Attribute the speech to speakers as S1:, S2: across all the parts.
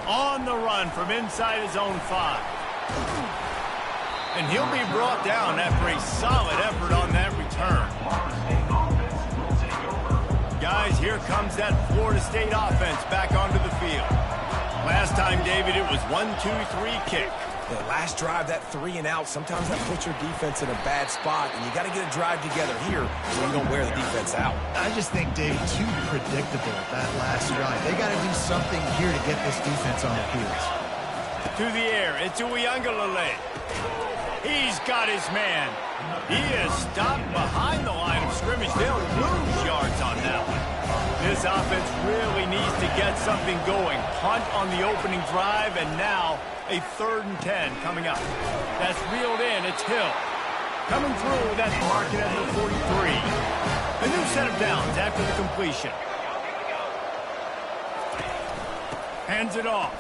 S1: On the run from inside his own 5. And he'll be brought down after a solid effort on that return. Guys, here comes that Florida State offense back onto the field. Last time, David, it was 1-2-3 kick.
S2: The last drive, that 3 and out, sometimes that puts your defense in a bad spot, and you got to get a drive together here so you don't wear the defense out.
S3: I just think, Dave, too predictable, that last drive. They got to do something here to get this defense on their heels.
S1: To the air, it's Uiagalelei. He's got his man. He is stopped behind the line of scrimmage. They'll lose yards on that one. This offense really needs to get something going. Punt on the opening drive, and now a 3rd and 10 coming up. That's reeled in. It's Hill. Coming through, that's marking at the 43. A new set of downs after the completion. Hands it off.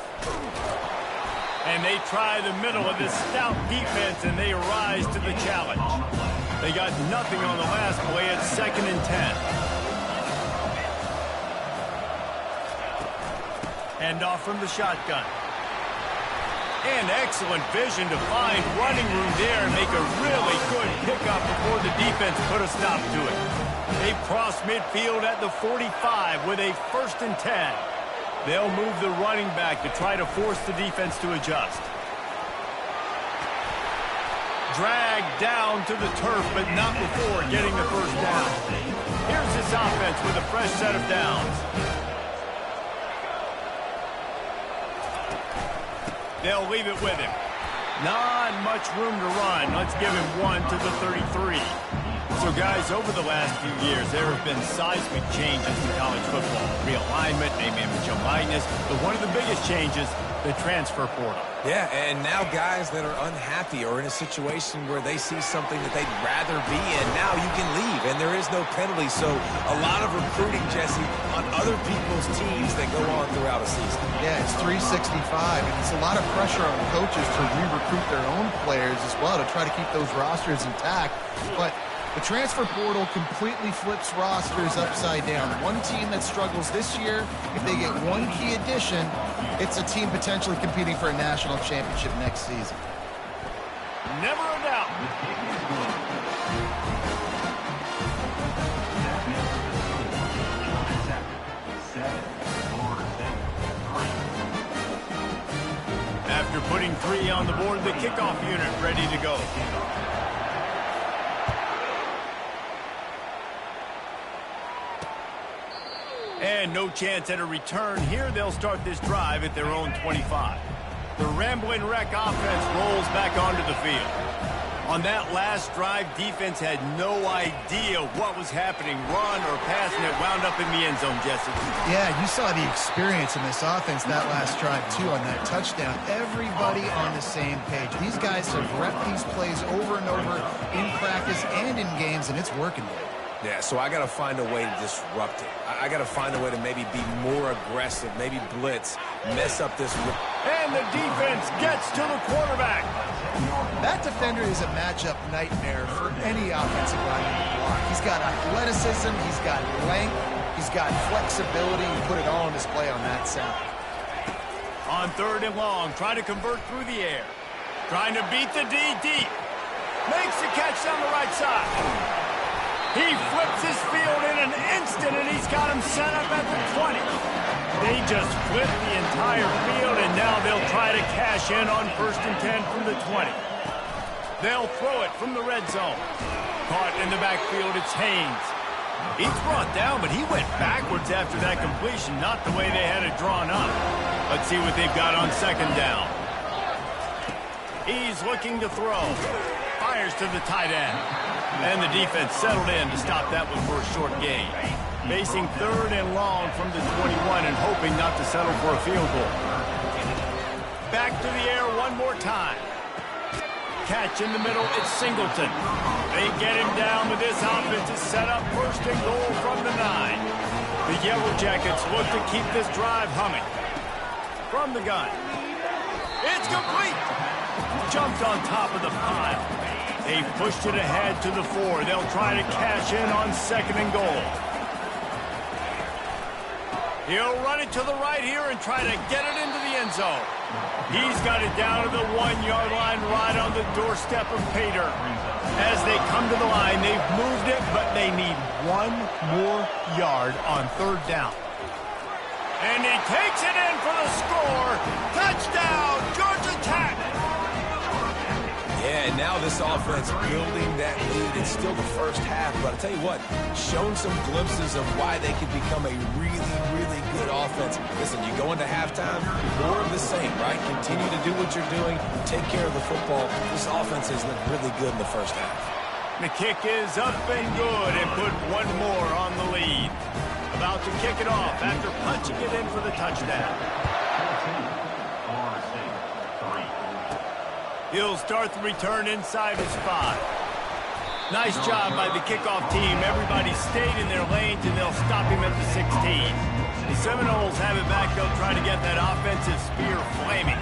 S1: And they try the middle of this stout defense, and they rise to the challenge. They got nothing on the last play. It's 2nd and 10. Hand off from the shotgun. And excellent vision to find running room there and make a really good pickup before the defense put a stop to it. They cross midfield at the 45 with a 1st and 10. They'll move the running back to try to force the defense to adjust. Dragged down to the turf, but not before getting the 1st down. Here's this offense with a fresh set of downs. They'll leave it with him. Not much room to run. Let's give him 1 to the 33. So, guys, over the last few years, there have been seismic changes in college football. Realignment, name, image, and likeness. But one of the biggest changes, the transfer portal.
S2: Yeah, and now guys that are unhappy or in a situation where they see something that they'd rather be in, now you can leave, and there is no penalty. So a lot of recruiting, Jesse, on other people's teams that go on throughout a season.
S3: Yeah, it's 365, and it's a lot of pressure on coaches to re-recruit their own players as well to try to keep those rosters intact. But the transfer portal completely flips rosters upside down. One team that struggles this year, if they get one key addition, it's a team potentially competing for a national championship next season.
S1: Never a doubt. After putting 3 on the board, the kickoff unit ready to go. And no chance at a return here. They'll start this drive at their own 25. The Ramblin' Wreck offense rolls back onto the field. On that last drive, defense had no idea what was happening. Run or pass, and it wound up in the end zone, Jesse.
S3: Yeah, you saw the experience in this offense that last drive, too, on that touchdown. Everybody on the same page. These guys have repped these plays over and over in practice and in games, and it's working.
S2: Yeah, so I got to find a way to disrupt it. I got to find a way to maybe be more aggressive, maybe blitz, mess up this.
S1: And the defense gets to the quarterback.
S3: That defender is a matchup nightmare for any offensive lineman to block. He's got athleticism, he's got length, he's got flexibility. You put it all on display on that side.
S1: On 3rd and long, trying to convert through the air. Trying to beat the D deep. Makes the catch down the right side. He flips his field in an instant, and he's got him set up at the 20. They just flipped the entire field, and now they'll try to cash in on 1st and 10 from the 20. They'll throw it from the red zone. Caught in the backfield, it's Haynes. He's brought down, but he went backwards after that completion, not the way they had it drawn up. Let's see what they've got on 2nd down. He's looking to throw. Fires to the tight end. And the defense settled in to stop that one for a short gain. Facing 3rd and long from the 21 and hoping not to settle for a field goal. Back to the air one more time. Catch in the middle, it's Singleton. They get him down, but this offense is set up 1st and goal from the 9. The Yellow Jackets look to keep this drive humming. From the gun. It's complete. Jumped on top of the pile. They've pushed it ahead to the 4. They'll try to cash in on 2nd and goal. He'll run it to the right here and try to get it into the end zone. He's got it down to the 1-yard line right on the doorstep of pay dirt. As they come to the line, they've moved it, but they need one more yard on third down. And he takes it in for the score. Touchdown, Georgia Tech.
S2: Yeah, and now this offense building that lead. It's still the first half, but I'll tell you what, shown some glimpses of why they could become a really, really good offense. Listen, you go into halftime, more of the same, right? Continue to do what you're doing, take care of the football. This offense has looked really good in the first half.
S1: The kick is up and good and put one more on the lead. About to kick it off after punching it in for the touchdown. He'll start the return inside his 5. Nice job by the kickoff team. Everybody stayed in their lanes, and they'll stop him at the 16. The Seminoles have it back. They'll try to get that offensive spear flaming.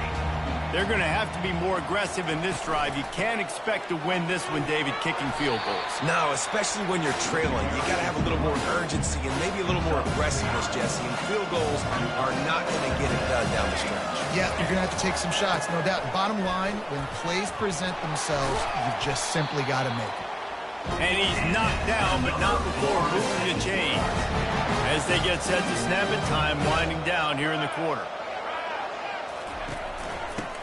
S1: They're going to have to be more aggressive in this drive. You can't expect to win this one, David, kicking field goals.
S2: No, especially when you're trailing. You got to have a little more urgency and maybe a little more aggressiveness, Jesse. And field goals are not going to get it done down the stretch.
S3: Yeah, you're going to have to take some shots, no doubt. Bottom line, when plays present themselves, you've just simply got to make it.
S1: And he's knocked down, but not before moving the chain. As they get set to snap it, time winding down here in the quarter.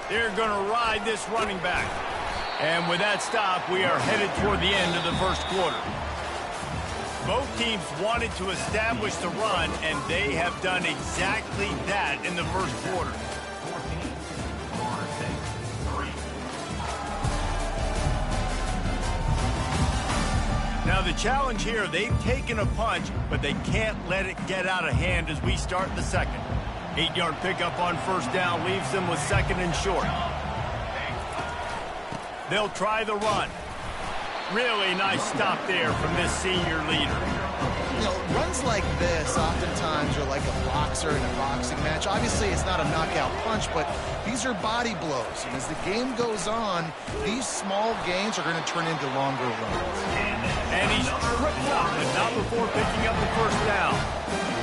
S1: They're going to ride this running back. And with that stop, we are headed toward the end of the first quarter. Both teams wanted to establish the run, and they have done exactly that in the first quarter. Now the challenge here, they've taken a punch, but they can't let it get out of hand as we start the second. 8-yard pickup on first down leaves them with second and short. They'll try the run. Really nice stop there from this senior leader.
S3: You know, runs like this oftentimes are like a boxer in a boxing match. Obviously, it's not a knockout punch, but these are body blows. And as the game goes on, these small gains are going to turn into longer runs.
S1: And he's tripped up, but not before picking up the first down.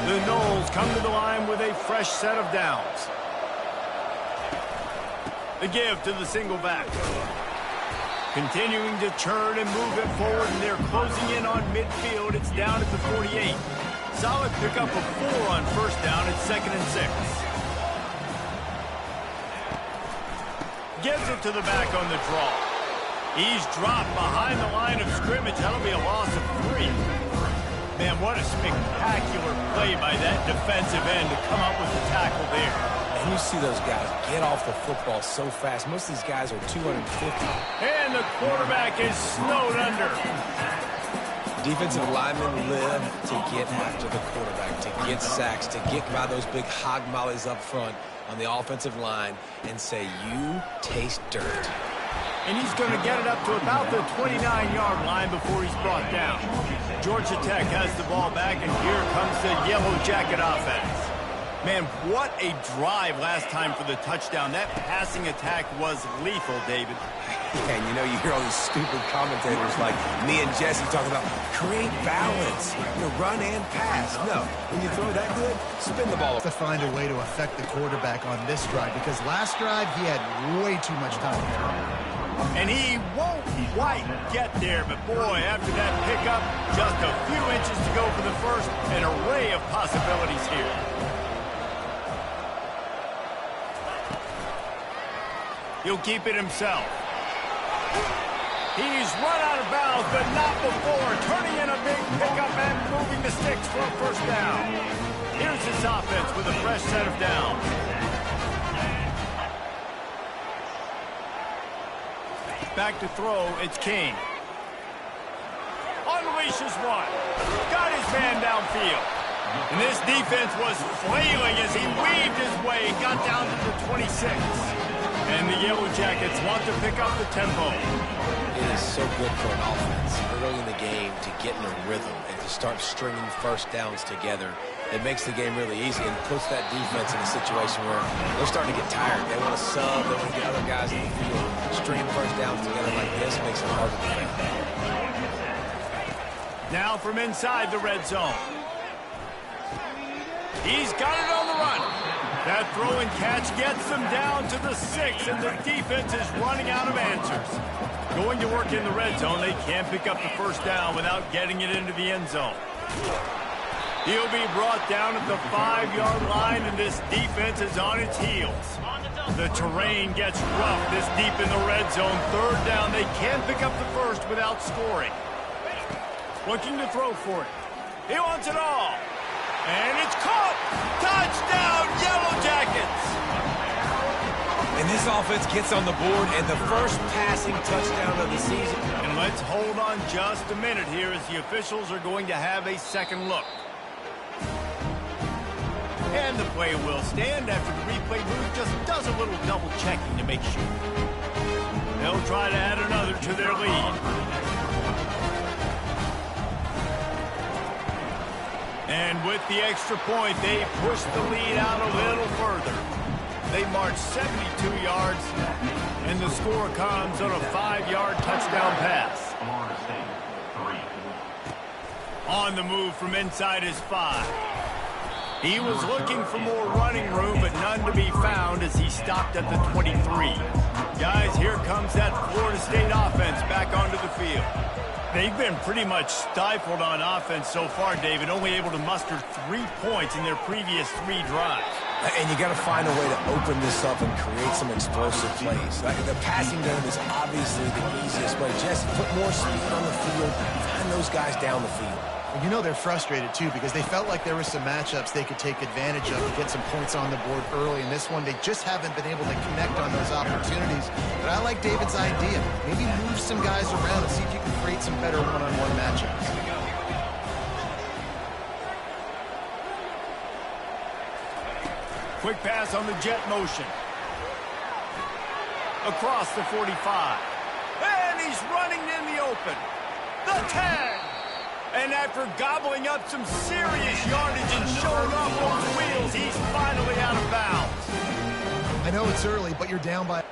S1: The Noles come to the line with a fresh set of downs. The give to the single back. Continuing to churn and move it forward, and they're closing in on midfield. It's down at the 48. Solid pickup of 4 on first down. It's 2nd and 6. Gives it to the back on the draw. He's dropped behind the line of scrimmage. That'll be a loss of 3. Man, what a spectacular play by that defensive end to come up with the tackle there.
S2: And you see those guys get off the football so fast. Most of these guys are 250.
S1: And the quarterback is snowed under.
S2: Defensive linemen live to get after the quarterback, to get sacks, to get by those big hog mollies up front on the offensive line and say, you taste dirt.
S1: And he's going to get it up to about the 29-yard line before he's brought down. Georgia Tech has the ball back, and here comes the Yellow Jacket offense. Man, what a drive last time for the touchdown. That passing attack was lethal, David.
S2: And you know, you hear all these stupid commentators like me and Jesse talking about create balance, run and pass. No, when you throw that good, spin the ball.
S3: To find a way to affect the quarterback on this drive, because last drive he had way too much time there.
S1: And he won't quite get there, but boy, after that pickup, just a few inches to go for the first, an array of possibilities here. He'll keep it himself. He's run out of bounds, but not before turning in a big pickup and moving the sticks for a first down. Here's his offense with a fresh set of downs. Back to throw, it's King. Unleashes one. Got his man downfield. And this defense was flailing as he weaved his way and got down to the 26. And the Yellow Jackets want to pick up the tempo.
S2: It is so good for an offense early in the game to get in a rhythm and to start stringing first downs together. It makes the game really easy and puts that defense in a situation where they're starting to get tired. They want to sub, they want to get other guys in the field. Stringing first downs together like this makes it hard to defend.
S1: Now from inside the red zone. He's got it on the run. That throw and catch gets them down to the 6, and the defense is running out of answers. Going to work in the red zone, they can't pick up the first down without getting it into the end zone. He'll be brought down at the 5-yard line, and this defense is on its heels. The terrain gets rough this deep in the red zone. Third down, they can't pick up the first without scoring. Looking to throw for it. He wants it all. And it's caught! Touchdown, Yellow Jackets!
S2: And this offense gets on the board and the first passing touchdown of the season.
S1: And let's hold on just a minute here as the officials are going to have a second look. And the play will stand after the replay booth just does a little double checking to make sure. They'll try to add another to their lead. And with the extra point, they push the lead out a little further. They march 72 yards, and the score comes on a 5-yard touchdown pass. On the move from inside his 5. He was looking for more running room, but none to be found as he stopped at the 23. Guys, here comes that Florida State offense back onto the field. They've been pretty much stifled on offense so far, David, only able to muster 3 points in their previous 3 drives.
S2: And you got to find a way to open this up and create some explosive plays. Like the passing game is obviously the easiest way. Jesse, put more speed on the field, find those guys down the field.
S3: And you know they're frustrated, too, because they felt like there were some matchups they could take advantage of to get some points on the board early. In this one, they just haven't been able to connect on those opportunities. But I like David's idea. Maybe move some guys around and see if you can create some better one-on-one matchups.
S1: Quick pass on the jet motion. Across the 45. And he's running in the open. The 10. And after gobbling up some serious yardage and showing off those wheels, he's finally out of bounds.
S3: I know it's early, but you're down by...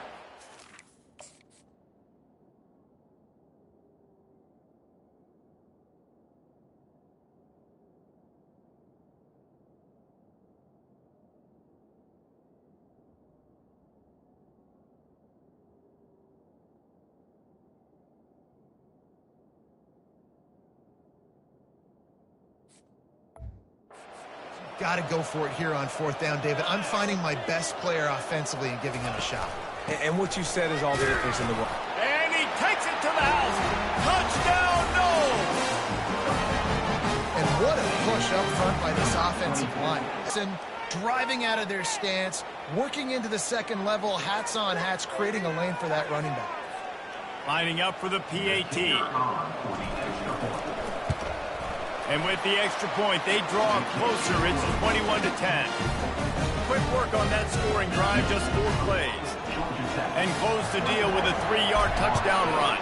S3: Got to go for it here on 4th down, David. I'm finding my best player offensively and giving him a shot.
S2: And what you said is all the difference in the world.
S1: And he takes it to the house. Touchdown, no!
S3: And what a push up front by this offensive line. Driving out of their stance, working into the second level, hats on hats, creating a lane for that running back.
S1: Lining up for the PAT. And with the extra point, they draw closer. It's 21-10. Quick work on that scoring drive, just 4 plays. And close the deal with a 3-yard touchdown run.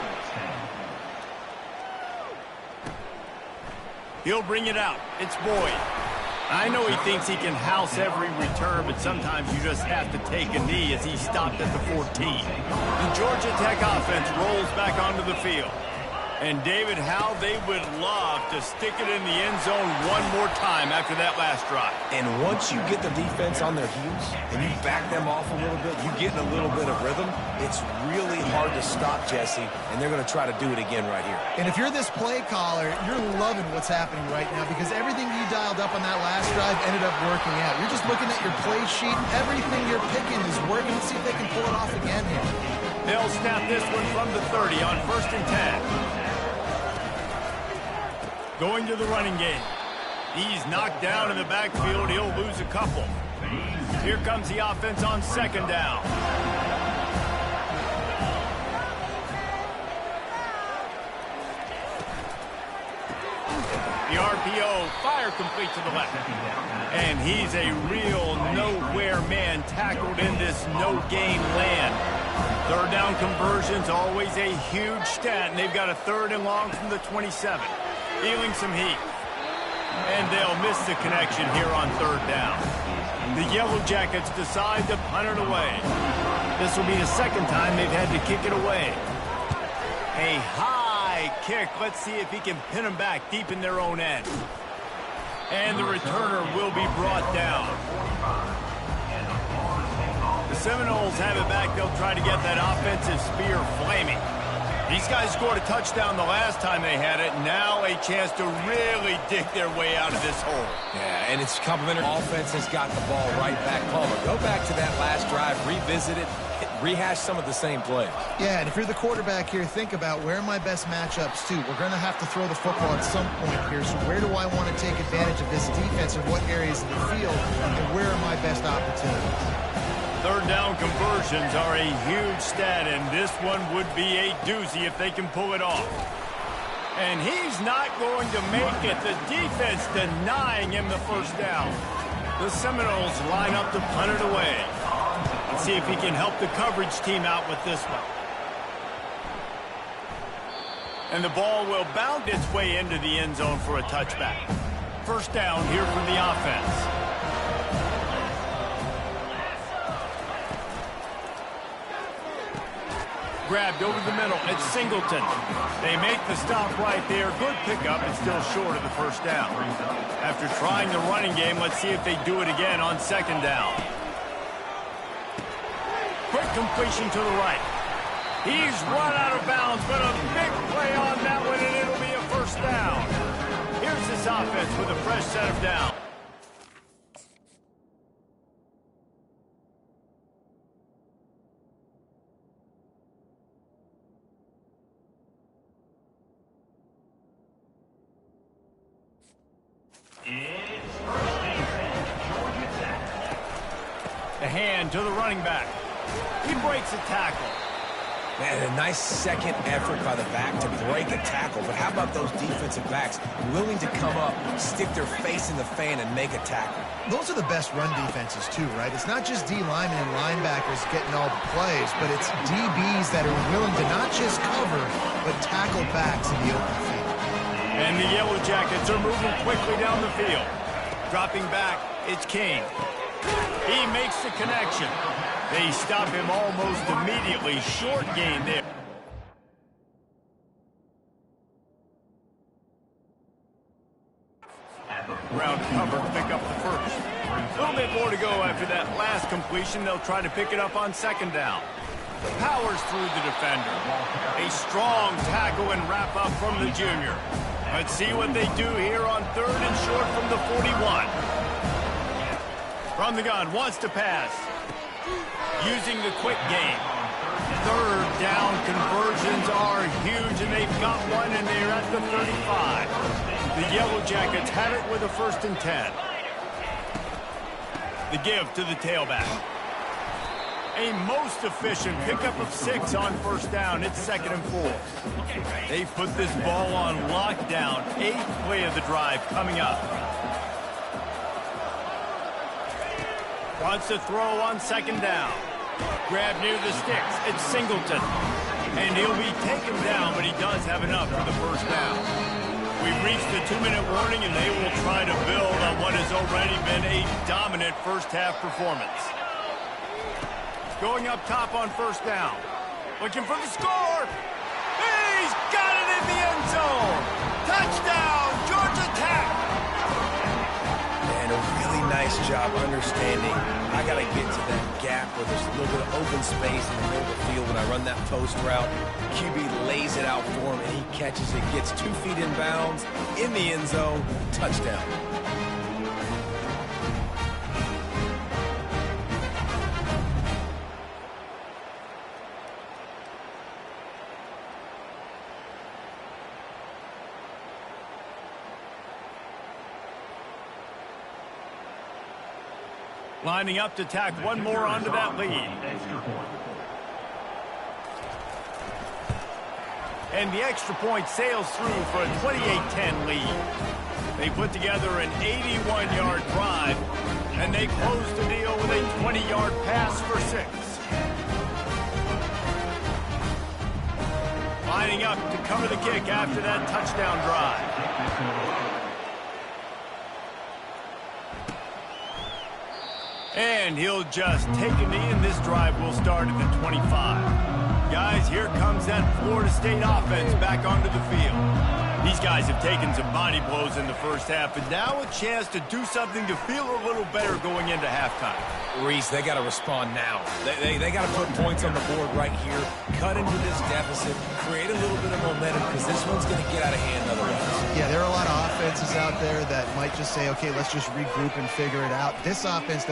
S1: He'll bring it out. It's Boyd. I know he thinks he can house every return, but sometimes you just have to take a knee as he stopped at the 14. The Georgia Tech offense rolls back onto the field. And, David, how they would love to stick it in the end zone one more time after that last drive.
S2: And once you get the defense on their heels and you back them off a little bit, you get in a little bit of rhythm, it's really hard to stop, Jesse, and they're going to try to do it again right here.
S3: And if you're this play caller, you're loving what's happening right now because everything you dialed up on that last drive ended up working out. You're just looking at your play sheet. Everything you're picking is working. Let's see if they can pull it off again here.
S1: They'll snap this one from the 30 on 1st and 10. Going to the running game. He's knocked down in the backfield. He'll lose a couple. Here comes the offense on 2nd down. The RPO, fire complete to the left. And he's a real nowhere man tackled in this no-gain land. 3rd down conversion's always a huge stat, and they've got a 3rd and long from the 27. Feeling some heat. And they'll miss the connection here on 3rd down. The Yellow Jackets decide to punt it away. This will be the 2nd time they've had to kick it away. A high kick. Let's see if he can pin them back deep in their own end. And the returner will be brought down. The Seminoles have it back. They'll try to get that offensive spear flaming. These guys scored a touchdown the last time they had it. Now a chance to really dig their way out of this hole.
S2: Yeah, and it's complimentary. Offense has got the ball right back. Palmer, go back to that last drive, revisit it, rehash some of the same play.
S3: Yeah, and if you're the quarterback here, think about where are my best matchups too. We're going to have to throw the football at some point here, so where do I want to take advantage of this defense and what areas of the field, and where are my best opportunities?
S1: Third down conversions are a huge stat, and this one would be a doozy if they can pull it off. And he's not going to make it. The defense denying him the first down. The Seminoles line up to punt it away. Let's see if he can help the coverage team out with this one. And the ball will bound its way into the end zone for a touchback. First down here for the offense. Grabbed over the middle. It's Singleton. They make the stop right there. Good pickup, but still short of the first down. After trying the running game, let's see if they do it again on second down. Quick completion to the right. He's run out of bounds, but a big play on that one, and it'll be a first down. Here's this offense with a fresh set of downs. The hand to the running back. He breaks a tackle.
S2: Man, a nice second effort by the back to break a tackle. But how about those defensive backs willing to come up, stick their face in the fan, and make a tackle?
S3: Those are the best run defenses too, right? It's not just D linemen and linebackers getting all the plays, but it's DBs that are willing to not just cover, but tackle backs in the open field.
S1: And the Yellow Jackets are moving quickly down the field. Dropping back, it's King. He makes the connection. They stop him almost immediately. Short gain there. Ground cover to pick up the first. A little bit more to go after that last completion. They'll try to pick it up on second down. Powers through the defender. A strong tackle and wrap up from the junior. Let's see what they do here on third and short from the 41. From the gun, wants to pass. Using the quick game. Third down conversions are huge, and they've got one, and they're at the 35. The Yellow Jackets have it with a 1st and 10. The give to the tailback. A most efficient pickup of 6 on first down. It's 2nd and 4. They put this ball on lockdown. 8th play of the drive coming up. Wants to throw on second down. Grab near the sticks. It's Singleton. And he'll be taken down, but he does have enough for the first down. We've reached the 2-minute warning, and they will try to build on what has already been a dominant first-half performance. Going up top on first down. Looking for the score. He's got it in the end zone. Touchdown, Georgia Tech.
S2: And a really nice job understanding. I got to get to that gap where there's a little bit of open space in the middle of the field when I run that post route. QB lays it out for him, and he catches it, gets 2 feet in bounds, in the end zone, touchdown.
S1: Lining up to tack one more onto that lead. And the extra point sails through for a 28-10 lead. They put together an 81-yard drive, and they close the deal with a 20-yard pass for 6. Lining up to cover the kick after that touchdown drive. And he'll just take a knee, and this drive will start at the 25. Guys, here comes that Florida State offense back onto the field. These guys have taken some body blows in the first half, but now a chance to do something to feel a little better going into halftime.
S2: Reese, they got to respond now. They got to put points on the board right here, cut into this deficit, create a little bit of momentum, because this one's going to get out of hand otherwise.
S3: Yeah, there are a lot of offenses out there that might just say, okay, let's just regroup and figure it out. This offense doesn't